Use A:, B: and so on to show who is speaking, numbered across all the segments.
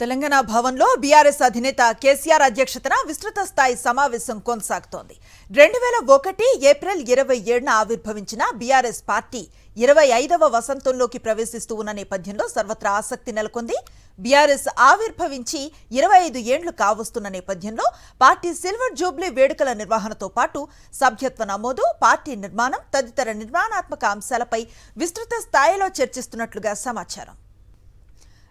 A: తెలంగాణ భవన్లో బీఆర్ఎస్ అధినేత కేసీఆర్ అధ్యక్షతన విస్తృత స్థాయి సమావేశం కొనసాగుతోంది. 2001 ఏప్రిల్ 27న ఆవిర్భవించిన బీఆర్ఎస్ పార్టీ 25వ వసంతంలోకి ప్రవేశిస్తూ ఉన్న నేపథ్యంలో సర్వత్రా ఆసక్తి నెలకొంది. బీఆర్ఎస్ ఆవిర్భవించి 25 ఏండ్లు కావస్తున్న నేపథ్యంలో పార్టీ సిల్వర్ జూబ్లీ వేడుకల నిర్వహణతో పాటు సభ్యత్వ నమోదు, పార్టీ నిర్మాణం తదితర నిర్మాణాత్మక అంశాలపై విస్తృత స్థాయిలో చర్చిస్తున్నట్లుగా సమాచారం.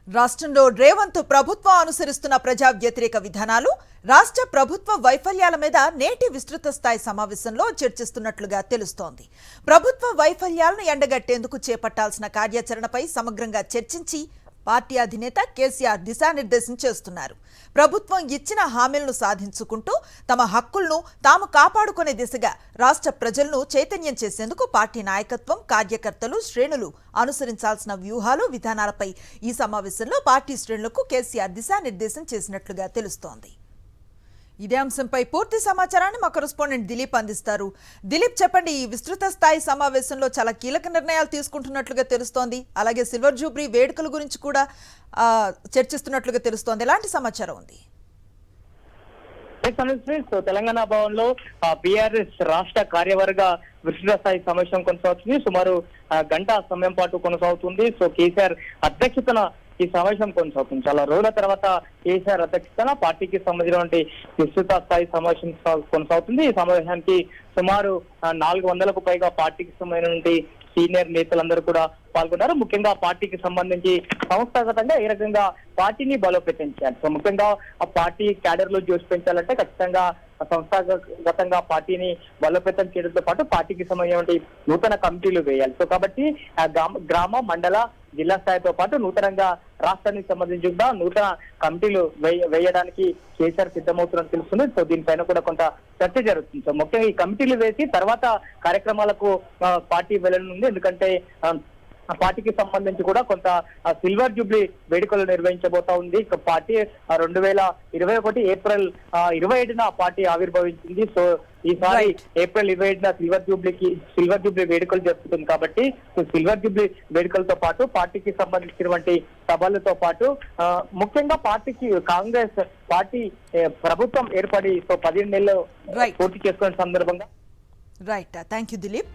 A: రాష్ట్రంలో రేవంత్ ప్రభుత్వం అనుసరిస్తున్న ప్రజా వ్యతిరేక విధానాలు, రాష్ట్ర ప్రభుత్వ వైఫల్యాల మీద నేటి విస్తృత స్థాయి సమావేశంలో చర్చిస్తున్నట్లుగా తెలుస్తోంది. ప్రభుత్వ వైఫల్యాలను ఎండగట్టేందుకు చేపట్టాల్సిన కార్యాచరణపై సమగ్రంగా చర్చించి పార్టీ అధినేత కేసీఆర్ దిశానిర్దేశం చేస్తున్నారు. ప్రభుత్వం ఇచ్చిన హామీలను సాధించుకుంటూ తమ హక్కులను తాము కాపాడుకునే దిశగా రాష్ట్ర ప్రజలను చైతన్యం చేసేందుకు పార్టీ నాయకత్వం, కార్యకర్తలు, శ్రేణులు అనుసరించాల్సిన వ్యూహాలు, విధానాలపై ఈ సమావేశంలో పార్టీ శ్రేణులకు కేసీఆర్ దిశానిర్దేశం చేసినట్లుగా తెలుస్తోంది. ఇదే అంశంపై పూర్తి సమాచారాన్ని మా కరెస్పాండెంట్ దిలీప్ అందిస్తారు. దిలీప్, చెప్పండి, ఈ విస్తృత స్థాయి సమావేశంలో చాలా కీలక నిర్ణయాలు తీసుకుంటున్నట్లుగా తెలుస్తోంది. అలాగే సిల్వర్ జూబ్లీ వేడుకల గురించి కూడా చర్చిస్తున్నట్లుగా తెలుస్తోంది. ఎలాంటి సమాచారం ఉంది?
B: తెలంగాణ భవన్ లో బీఆర్ఎస్ రాష్ట్ర కార్యవర్గ విస్తృత స్థాయి సమావేశం కొనసాగుతుంది. సుమారు గంట సమయం పాటు కొనసాగుతుంది. సో కేసీఆర్ అధ్యక్షతన ఈ సమావేశం కొనసాగుతుంది. చాలా రోజుల తర్వాత కేసీఆర్ అధ్యక్షతన పార్టీకి సంబంధించినటువంటి విస్తృత స్థాయి సమావేశం కొనసాగుతుంది. ఈ సమావేశానికి సుమారు 400కు పైగా పార్టీకి సంబంధించినటువంటి సీనియర్ నేతలందరూ కూడా పాల్గొన్నారు. ముఖ్యంగా పార్టీకి సంబంధించి సంస్థాగతంగా ఏ రకంగా పార్టీని బలోపేతం చేయాలి. సో ముఖ్యంగా ఆ పార్టీ క్యాడర్ లో జోష్ పెంచాలంటే ఖచ్చితంగా సంస్థాగతంగా పార్టీని బలోపేతం చేయడంతో పాటు పార్టీకి సంబంధించిన నూతన కమిటీలు వేయాలి. సో కాబట్టి గ్రామ, మండల, జిల్లా స్థాయితో పాటు నూతనంగా రాష్ట్రానికి సంబంధించి కూడా నూతన కమిటీలు వేయడానికి కేసీఆర్ సిద్ధమవుతున్నట్టు తెలుస్తుంది. సో దీనిపైన కూడా కొంత చర్చ జరుగుతుంది. సో ముఖ్యంగా ఈ కమిటీలు వేసి తర్వాత కార్యక్రమాలకు పార్టీ వెళ్ళనుంది. ఎందుకంటే పార్టీకి సంబంధించి కూడా కొంత సిల్వర్ జూబ్లీ వేడుకలు నిర్వహించబోతా ఉంది. పార్టీ 2021 ఏప్రిల్ 27న పార్టీ ఆవిర్భవించింది. సో ఈసారి ఏప్రిల్ 27న సిల్వర్ జూబ్లీ వేడుకలు జరుపుతుంది. కాబట్టి సిల్వర్ జూబ్లీ వేడుకలతో పాటు పార్టీకి సంబంధించినటువంటి సభలతో పాటు ముఖ్యంగా పార్టీకి కాంగ్రెస్ పార్టీ ప్రభుత్వం ఏర్పడి 15 నెలలు పూర్తి చేసుకునే సందర్భంగా
A: రైట్. Thank you Dilip.